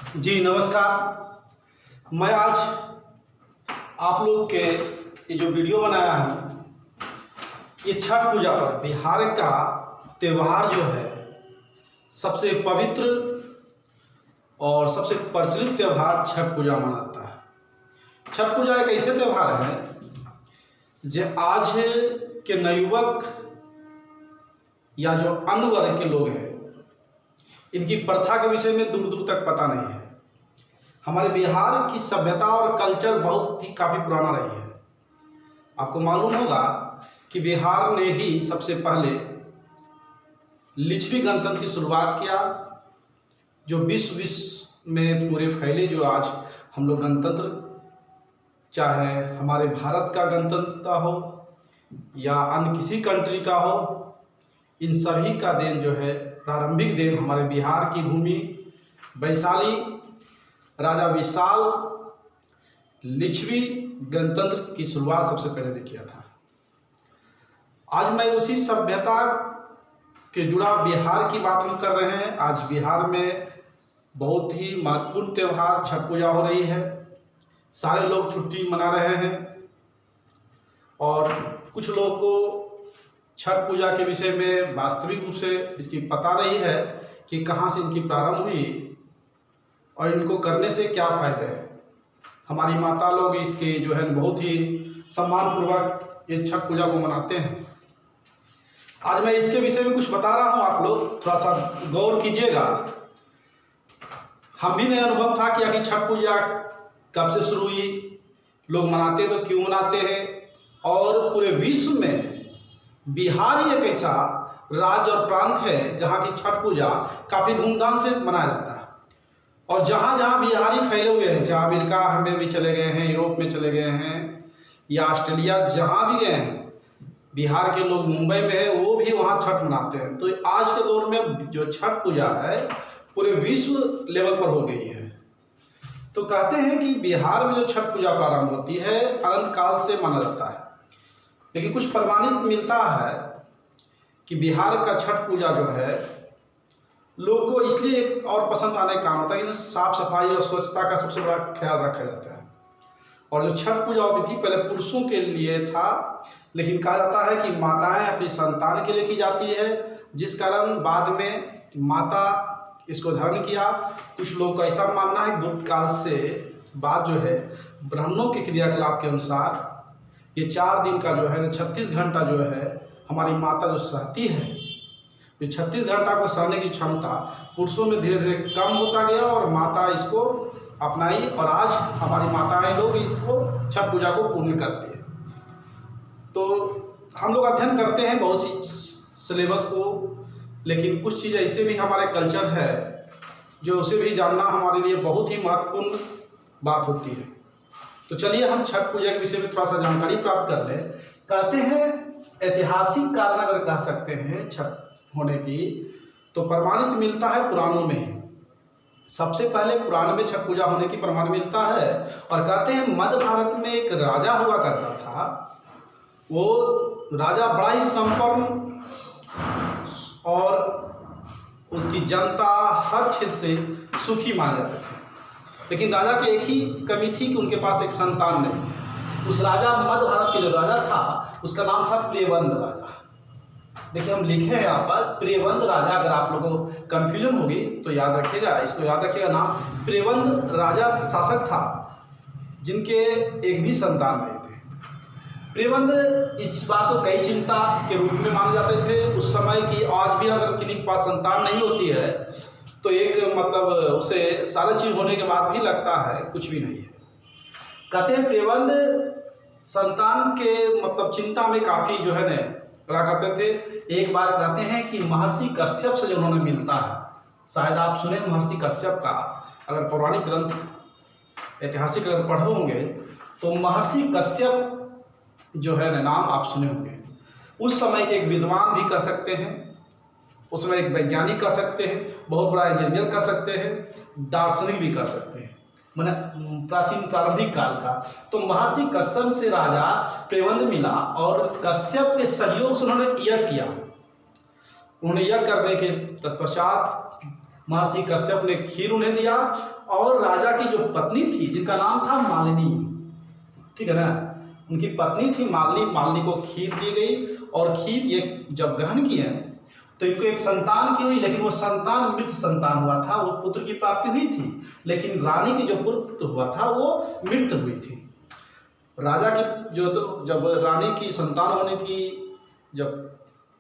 जी नमस्कार। मैं आज आप लोग के ये जो वीडियो बनाया हूँ ये छठ पूजा पर बिहार का त्यौहार जो है सबसे पवित्र और सबसे प्रचलित त्यौहार छठ पूजा मनाता है। छठ पूजा एक ऐसे त्यौहार है जो आज के नवयुवक या जो अन्य वर्ग के लोग हैं इनकी प्रथा के विषय में दूर दूर तक पता नहीं है। हमारे बिहार की सभ्यता और कल्चर बहुत ही काफ़ी पुराना रही है। आपको मालूम होगा कि बिहार ने ही सबसे पहले लिच्छवी गणतंत्र की शुरुआत किया, जो विश्व में पूरे फैले। जो आज हम लोग गणतंत्र, चाहे हमारे भारत का गणतंत्र हो या अन्य किसी कंट्री का हो, इन सभी का देन जो है, प्रारंभिक देन हमारे बिहार की भूमि वैशाली राजा विशाल लिच्छवी गणतंत्र की शुरुआत सबसे पहले ने किया था। आज मैं उसी सभ्यता के जुड़ा बिहार की बात हम कर रहे हैं। आज बिहार में बहुत ही महत्वपूर्ण त्यौहार छठ पूजा हो रही है। सारे लोग छुट्टी मना रहे हैं और कुछ लोगों को छठ पूजा के विषय में वास्तविक रूप से इसकी पता नहीं है कि कहाँ से इनकी प्रारंभ हुई और इनको करने से क्या फ़ायदे हैं। हमारी माता लोग इसके जो है बहुत ही सम्मानपूर्वक ये छठ पूजा को मनाते हैं। आज मैं इसके विषय में कुछ बता रहा हूँ, आप लोग थोड़ा सा गौर कीजिएगा। हम भी ने अनुभव था कि आखिर छठ पूजा कब से शुरू हुई, लोग मनाते तो क्यों मनाते हैं, और पूरे विश्व में बिहार ही एक ऐसा राज्य और प्रांत है जहाँ की छठ पूजा काफ़ी धूमधाम से मनाया जाता है। और जहाँ जहाँ बिहारी फैले हुए हैं, चाहे अमेरिका में भी चले गए हैं, यूरोप में चले गए हैं या ऑस्ट्रेलिया, जहाँ भी गए हैं, बिहार के लोग मुंबई में है, वो भी वहाँ छठ मनाते हैं। तो आज के दौर में जो छठ पूजा है पूरे विश्व लेवल पर हो गई है। तो कहते हैं कि बिहार में जो छठ पूजा प्रारंभ होती है अनंत काल से माना जाता है, लेकिन कुछ प्रमाणित मिलता है कि बिहार का छठ पूजा जो है लोग को इसलिए एक और पसंद आने का कारण होता है कि साफ सफाई और स्वच्छता का सबसे बड़ा ख्याल रखा जाता है। और जो छठ पूजा होती थी पहले पुरुषों के लिए था, लेकिन कहा जाता है कि माताएं अपनी संतान के लिए की जाती है, जिस कारण बाद में माता इसको धारण किया। कुछ लोगों का ऐसा मानना है गुप्त काल से बाद जो है ब्राह्मणों के क्रियाकलाप के अनुसार ये 4 दिन का जो है 36 घंटा जो है हमारी माता जो सहती है, ये 36 घंटा को सहने की क्षमता पुरुषों में धीरे धीरे कम होता गया और माता इसको अपनाई। और आज हमारी माताएं लोग इसको छठ पूजा को पूर्ण करती है। तो हम लोग अध्ययन करते हैं बहुत सी सिलेबस को, लेकिन कुछ चीज़ ऐसे भी हमारे कल्चर है जो उसे भी जानना हमारे लिए बहुत ही महत्वपूर्ण बात होती है। तो चलिए हम छठ पूजा के विषय में थोड़ा सा जानकारी प्राप्त कर लें। कहते हैं ऐतिहासिक कारण अगर कह सकते हैं छठ होने की, तो प्रमाणित मिलता है पुराणों में। सबसे पहले पुराण में छठ पूजा होने की प्रमाण मिलता है। और कहते हैं मध्य भारत में एक राजा हुआ करता था। वो राजा बड़ा ही संपन्न और उसकी जनता हर क्षेत्र से सुखी माना जाता था, लेकिन राजा की एक ही कमी थी कि उनके पास एक संतान नहीं। उस राजा मध्य भारत के जो राजा था उसका नाम था प्रियवंद राजा। देखिए हम लिखे हैं यहाँ पर प्रियवंद राजा। अगर आप लोगों को कन्फ्यूजन होगी तो याद रखिएगा, इसको याद रखिएगा। नाम प्रियवंद राजा शासक था जिनके एक भी संतान नहीं थे। प्रियवंद इस बात को कई चिंता के रूप में माने जाते थे उस समय की। आज भी अगर किसी के पास संतान नहीं होती है तो एक मतलब उसे सारी चीज होने के बाद भी लगता है कुछ भी नहीं है। कहते हैं प्रियवंद संतान के मतलब चिंता में काफी जो है न रहा करते थे। एक बार कहते हैं कि महर्षि कश्यप से जो उन्होंने मिलता है, शायद आप सुने महर्षि कश्यप का, अगर पौराणिक ग्रंथ ऐतिहासिक अगर पढ़े होंगे तो महर्षि कश्यप जो है ना नाम आप सुने होंगे। उस समय के एक विद्वान भी कह सकते हैं, उसमें एक वैज्ञानिक कह सकते हैं, बहुत बड़ा इंजीनियर कह सकते हैं, दार्शनिक भी कह सकते हैं, मैंने प्राचीन प्रारंभिक काल का। तो महर्षि कश्यप से राजा प्रियवंद मिला और कश्यप के सहयोग से उन्होंने यज्ञ किया। उन्होंने यज्ञ करने के तत्पश्चात महर्षि कश्यप ने खीर उन्हें दिया, और राजा की जो पत्नी थी जिनका नाम था मालिनी, ठीक है ना, उनकी पत्नी थी मालिनी, मालिनी को खीर दी गई, और खीर ये जब ग्रहण किए तो इनको एक संतान की हुई, लेकिन वो संतान मृत संतान हुआ था, वो पुत्र की प्राप्ति हुई थी, लेकिन रानी की जो पुत्र हुआ था वो मृत हुई थी। राजा की जो तो जब रानी की संतान होने की जब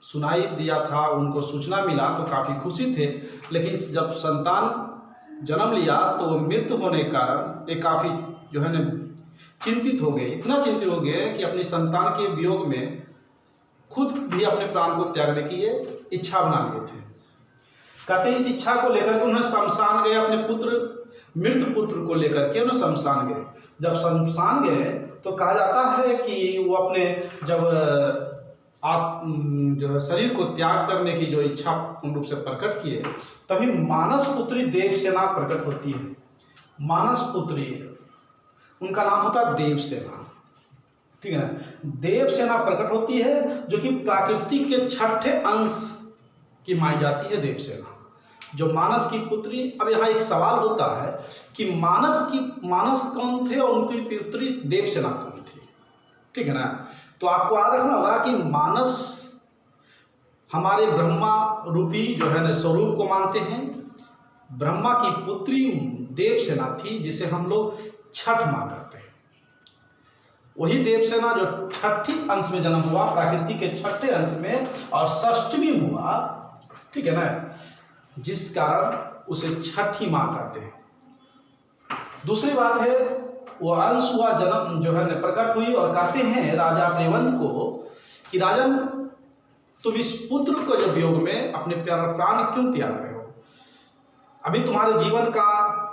सुनाई दिया था, उनको सूचना मिला तो काफ़ी खुशी थे, लेकिन जब संतान जन्म लिया तो वो मृत होने के कारण ये काफ़ी जो है ना चिंतित हो गए, इतना चिंतित हो गए कि अपनी संतान के वियोग में खुद भी अपने प्राण को त्यागने की ये इच्छा बना लिए थे। कहते हैं इस इच्छा को लेकर के उन्हें शमशान गए, अपने मृत पुत्र को लेकर के उन्हें शमशान गए। जब शमशान गए तो कहा जाता है कि वो अपने जब जो है शरीर को त्याग करने की जो इच्छा पूर्ण रूप से प्रकट किए, तभी मानस पुत्री देवसेना प्रकट होती है। मानस पुत्री, उनका नाम होता है देवसेना, ठीक है ना। देवसेना प्रकट होती है जो कि प्रकृति के छठे अंश की मानी जाती है देवसेना, जो मानस की पुत्री। अब यहाँ एक सवाल होता है कि मानस कौन थे और उनकी पुत्री देवसेना कौन थी, ठीक है ना। तो आपको याद रखना होगा कि मानस हमारे ब्रह्मा रूपी जो है ना स्वरूप को मानते हैं। ब्रह्मा की पुत्री देवसेना थी, जिसे हम लोग छठ माँ कहते हैं। वही देवसेना जो छठी अंश में जन्म हुआ, प्रकृति के छठे अंश में, और षष्ठवीं हुआ, ठीक है ना, जिस कारण उसे छठी माँ कहते हैं। दूसरी बात है वो अंश हुआ, जन्म जो है प्रकट हुई, और कहते हैं राजा प्रेवंत को कि राजन तुम इस पुत्र को जो वियोग में अपने प्राण क्यों त्याग रहे हो? अभी तुम्हारे जीवन का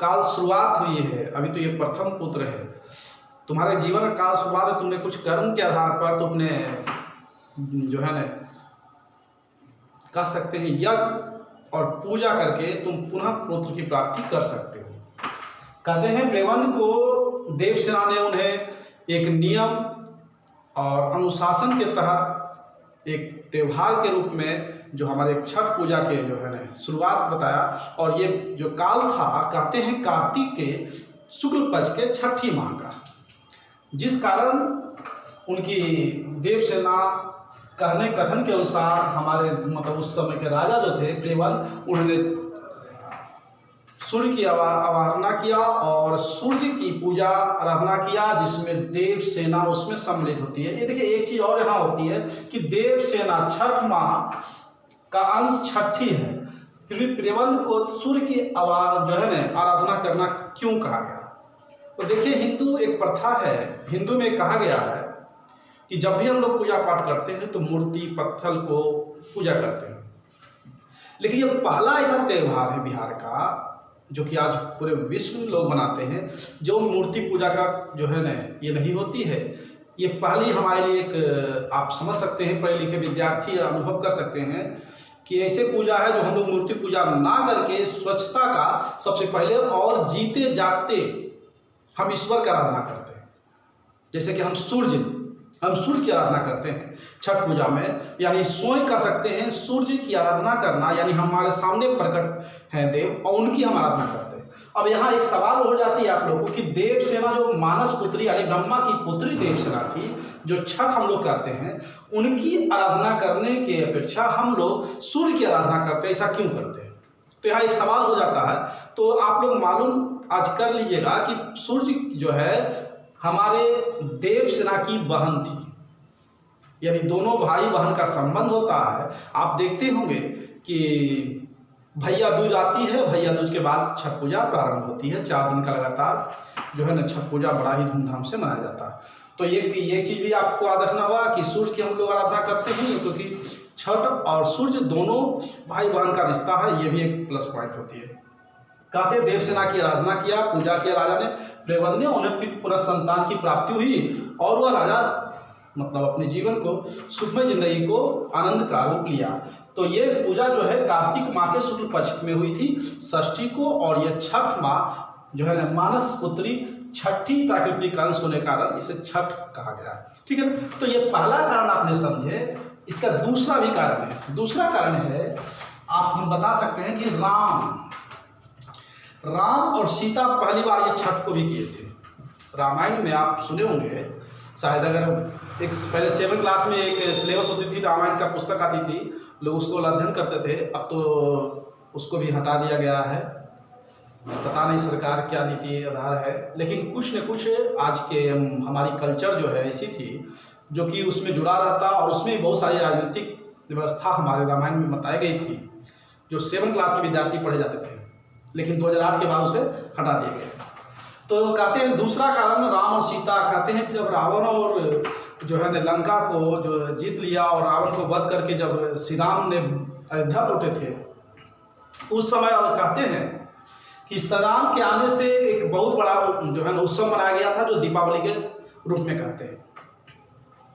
काल शुरुआत हुई है, अभी तो ये प्रथम पुत्र है, तुम्हारे जीवन का काल शुरुआत है, तुमने कुछ कर्म के आधार पर तो अपने जो है ना कह सकते हैं यज्ञ और पूजा करके तुम पुनः पुत्र की प्राप्ति कर सकते हो। कहते हैं प्रेवंत को देवसेना ने उन्हें एक नियम और अनुशासन के तहत एक त्यौहार के रूप में जो हमारे छठ पूजा के जो है ना शुरुआत बताया, और ये जो काल था कहते हैं कार्तिक के शुक्ल पक्ष के छठी माह का, जिस कारण उनकी देवसेना कहने कथन के अनुसार हमारे मतलब उस समय के राजा जो थे प्रेवंत, उन्होंने सूर्य की आराधना किया और सूर्य की पूजा आराधना किया, जिसमें देव सेना उसमें सम्मिलित होती है। ये देखिए एक चीज और यहाँ होती है कि देव सेना छठ माह का अंश छठी है, फिर भी प्रेवंत को सूर्य की जो है ना आराधना करना क्यों कहा गया? तो देखिए हिंदू एक प्रथा है, हिंदू में कहा गया है कि जब भी हम लोग पूजा पाठ करते हैं तो मूर्ति पत्थर को पूजा करते हैं, लेकिन ये पहला ऐसा त्यौहार है बिहार का जो कि आज पूरे विश्व में लोग मनाते हैं, जो मूर्ति पूजा का जो है ना ये नहीं होती है। ये पहली हमारे लिए एक आप समझ सकते हैं, पढ़े लिखे विद्यार्थी अनुभव कर सकते हैं कि ऐसे पूजा है जो हम लोग मूर्ति पूजा ना करके स्वच्छता का सबसे पहले और जीते जागते हम ईश्वर की आराधना करते हैं। जैसे कि हम सूर्य की आराधना करते हैं छठ पूजा में, यानी स्वयं कह सकते हैं सूर्य की आराधना करना, यानी हमारे सामने प्रकट हैं देव और उनकी हम आराधना करते हैं। अब यहाँ एक सवाल हो जाती है आप लोगों को कि देवसेना जो मानस पुत्री यानी ब्रह्मा की पुत्री देवसेना थी, जो छठ हम लोग कहते हैं, उनकी आराधना करने के अपेक्षा हम लोग सूर्य की आराधना करते हैं, ऐसा क्यों करते हैं? तो यहाँ एक सवाल हो जाता है। तो आप लोग मालूम आज कर लीजिएगा कि सूर्य जो है हमारे देवसेना की बहन थी, यानी दोनों भाई बहन का संबंध होता है। आप देखते होंगे कि भैया दूज आती है, भैया दूज के बाद छठ पूजा प्रारंभ होती है, 4 दिन का लगातार जो है ना छठ पूजा बड़ा ही धूमधाम से मनाया जाता है। तो ये चीज़ भी आपको याद रखना होगा कि सूर्य की हम लोग आराधना करते हैं, क्योंकि छठ और सूर्य दोनों भाई बहन का रिश्ता है, ये भी एक प्लस पॉइंट होती है। कहते देवसेना की आराधना किया, पूजा किया राजा ने, प्रेवंत ने, उन्हें फिर पुनः संतान की प्राप्ति हुई और वह राजा मतलब अपने जीवन को सुखमय जिंदगी को आनंद का रूप लिया। तो ये पूजा जो है कार्तिक माह के शुक्ल पक्ष में हुई थी षष्ठी को, और ये छठ माह जो है ना मानस पुत्री छठी प्राकृतिक अंश होने के कारण इसे छठ कहा गया, ठीक है। तो ये पहला कारण आपने समझे। इसका दूसरा भी कारण है। दूसरा कारण है आप हम बता सकते हैं कि राम राम और सीता पहली बार ये छठ को भी किए थे। रामायण में आप सुने होंगे शायद, अगर एक पहले 7 क्लास में एक सिलेबस होती थी, रामायण का पुस्तक आती थी, लोग उसको अध्ययन करते थे। अब तो उसको भी हटा दिया गया है, पता नहीं सरकार क्या नीति आधार है, लेकिन कुछ न कुछ आज के हमारी कल्चर जो है ऐसी थी जो कि उसमें जुड़ा रहता, और उसमें बहुत सारी राजनीतिक व्यवस्था हमारे रामायण में बताई गई थी जो 7 क्लास के विद्यार्थी पढ़े जाते थे, लेकिन 2008 के बाद उसे हटा दिया गया। तो कहते हैं दूसरा कारण राम और सीता, कहते हैं जब रावण और जो है ना लंका को जो जीत लिया और रावण को वध करके जब श्री राम ने अयोध्या लौटे थे उस समय, और कहते हैं कि श्री राम के आने से एक बहुत बड़ा जो है ना उत्सव मनाया गया था जो दीपावली के रूप में कहते हैं।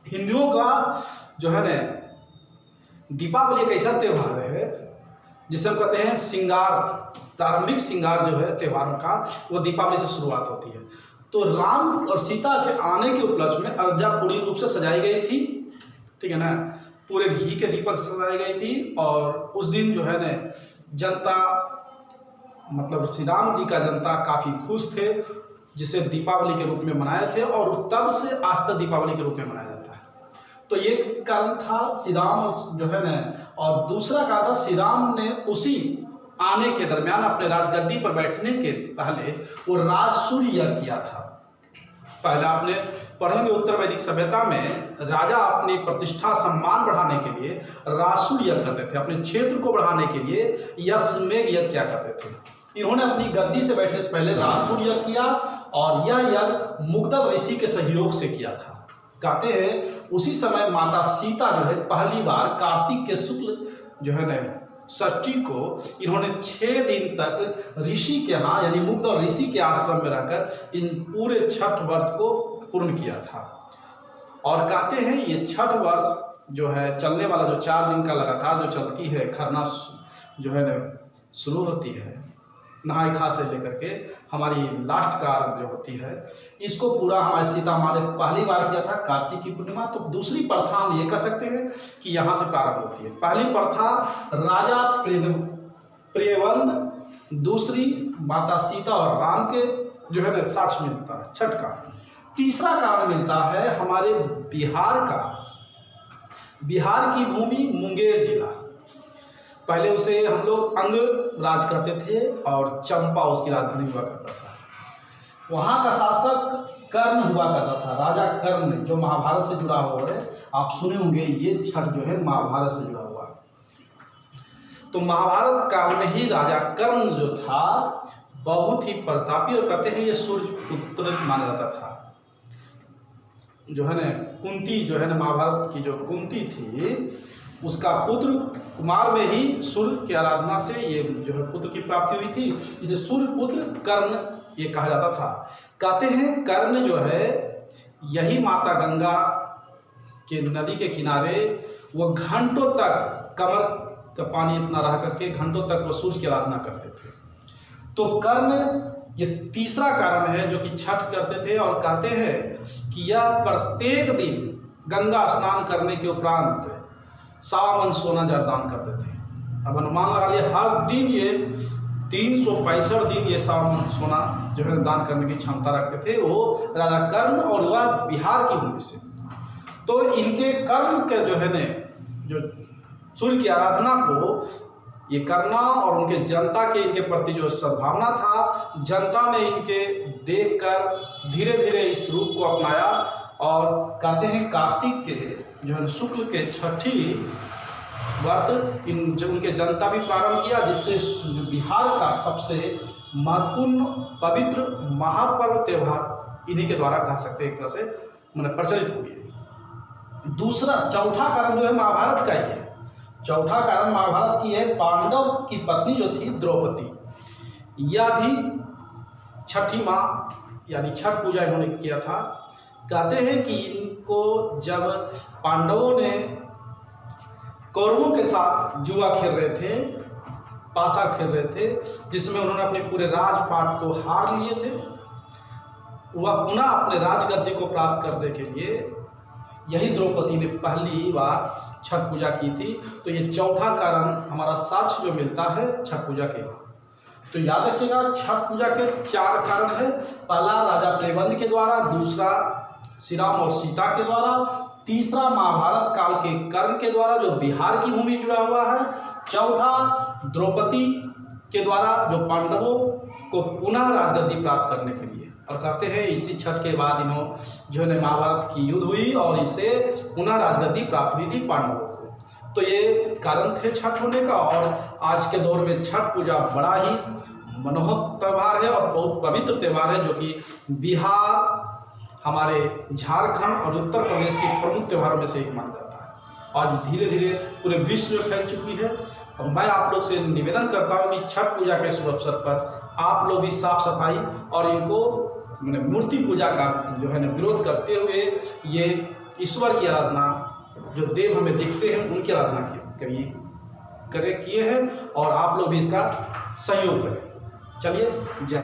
हिंदुओं का जो है ना दीपावली एक ऐसा त्यौहार है जिसे हम कहते हैं श्रृंगार, प्रारंभिक श्रृंगार जो है त्योहारों का वो दीपावली से शुरुआत होती है। तो राम और सीता के आने के उपलक्ष्य में अयोध्या पूरी रूप से सजाई गई थी, ठीक है ना, पूरे घी के दीपक से सजाई गई थी। और उस दिन जो है ना जनता, मतलब श्री राम जी का जनता काफ़ी खुश थे, जिसे दीपावली के रूप में मनाए थे, और तब से आज तक दीपावली के रूप में मनाया जाता है। तो ये कारण था श्री राम जो है ना, और दूसरा कारण था श्री राम ने उसी आने के दरमियान अपने राजगद्दी पर बैठने के पहले वो राजसूय यज्ञ किया था। पहले आपने पढ़ेंगे उत्तर वैदिक सभ्यता में राजा अपनी प्रतिष्ठा सम्मान बढ़ाने के लिए राजसूय यज्ञ करते थे, अपने क्षेत्र को बढ़ाने के लिए अश्वमेध यज्ञ क्या करते थे। इन्होंने अपनी गद्दी से बैठने से पहले राजसूय यज्ञ किया, और यह यज्ञ मुग्धा ऋषि के सहयोग से किया था। कहते हैं उसी समय माता सीता जो है पहली बार कार्तिक के शुक्ल जो है ना षष्ठी को इन्होंने 6 दिन तक ऋषि के यहाँ यानी मुग्ध और ऋषि के आश्रम में रहकर इन पूरे छठ व्रत को पूर्ण किया था। और कहते हैं ये छठ वर्ष जो है चलने वाला जो 4 दिन का लगातार जो चलती है, खरना जो है ना शुरू होती है नहाय खा से लेकर के हमारी लास्ट कार जो होती है, इसको पूरा हमारे सीता माँ ने पहली बार किया था कार्तिक की पूर्णिमा। तो दूसरी प्रथा हम ये कह सकते हैं कि यहाँ से प्रारंभ होती है। पहली प्रथा राजा प्रियवंद, दूसरी माता सीता और राम के जो है ना साक्ष्य मिलता है छठ का। तीसरा कारण मिलता है हमारे बिहार का, बिहार की भूमि मुंगेर जिला, पहले उसे हम लोग अंग राज करते थे और चंपा उसकी राजधानी हुआ करता था। वहाँ का शासक कर्ण हुआ करता था, राजा कर्ण, जो महाभारत से जुड़ा हुआ है। आप सुने होंगे ये छठ जो है महाभारत से जुड़ा हुआ। तो महाभारत काल में ही राजा कर्ण जो था बहुत ही प्रतापी, और कहते हैं ये सूर्य पुत्र माना जाता था। जो है ना कुंती जो है ना महाभारत की जो कुंती थी उसका पुत्र कुमार में ही सूर्य की आराधना से ये जो है पुत्र की प्राप्ति हुई थी, इसलिए सूर्य पुत्र कर्ण ये कहा जाता था। कहते हैं कर्ण जो है यही माता गंगा के नदी के किनारे वो घंटों तक कमर का पानी इतना रह करके घंटों तक वो सूर्य की आराधना करते थे। तो कर्ण ये तीसरा कारण है जो कि छठ करते थे, और कहते हैं कि यह प्रत्येक दिन गंगा स्नान करने के उपरांत 1.25 मन सोना दान करते थे। अब अनुमान लगा लिए हर दिन ये 365 दिन ये 1.25 मन सोना जो है दान करने की क्षमता रखते थे वो राजा कर्ण, और वह बिहार की भूमि से। तो इनके कर्ण के जो है ने जो सूर्य की आराधना को ये करना और उनके जनता के इनके प्रति जो सद्भावना था, जनता ने इनके देखकर धीरे धीरे इस रूप को अपनाया। और कहते हैं कार्तिक के जो है शुक्ल के छठी व्रत इन जो उनके जनता भी प्रारंभ किया, जिससे बिहार का सबसे महत्वपूर्ण पवित्र महापर्व त्यौहार इन्हीं के द्वारा कह सकते हैं एक तरह से मैंने प्रचलित हुई। दूसरा चौथा कारण जो है महाभारत का ही है। चौथा कारण महाभारत की है, पांडव की पत्नी जो थी द्रौपदी, यह भी छठी माँ यानी छठ पूजा इन्होंने किया था। कहते हैं कि इनको जब पांडवों ने कौरवों के साथ जुआ खेल रहे थे, पासा खेल रहे थे, जिसमें उन्होंने अपने पूरे राजपाट को हार लिए थे, वह पुनः अपने राजगद्दी को प्राप्त करने के लिए यही द्रौपदी ने पहली बार छठ पूजा की थी। तो ये चौथा कारण हमारा साक्ष्य जो मिलता है छठ पूजा के। तो याद रखिएगा, छठ पूजा के 4 कारण है। पहला राजा प्लेबंद के द्वारा, दूसरा श्री राम और सीता के द्वारा, तीसरा महाभारत काल के कर्ण के द्वारा जो बिहार की भूमि जुड़ा हुआ है, चौथा द्रौपदी के द्वारा जो पांडवों को पुनः राजगद्दी प्राप्त करने के लिए। और कहते हैं इसी छठ के बाद जो है महाभारत की युद्ध हुई और इसे पुनः राजगद्दी प्राप्त हुई थी पांडवों को। तो ये कारण थे छठ होने का। और आज के दौर में छठ पूजा बड़ा ही मनोहर त्यौहार है और बहुत पवित्र त्यौहार है, जो कि बिहार, हमारे झारखंड और उत्तर प्रदेश के प्रमुख त्योहारों में से एक माना जाता है। आज धीरे धीरे पूरे विश्व में फैल चुकी है। और मैं आप लोग से निवेदन करता हूँ कि छठ पूजा के शुभ अवसर पर आप लोग भी साफ सफाई और इनको मूर्ति पूजा का जो है विरोध करते हुए ये ईश्वर की आराधना, जो देव हमें दिखते हैं उनकी आराधना किए हैं, और आप लोग भी इसका सहयोग करें। चलिए, जय।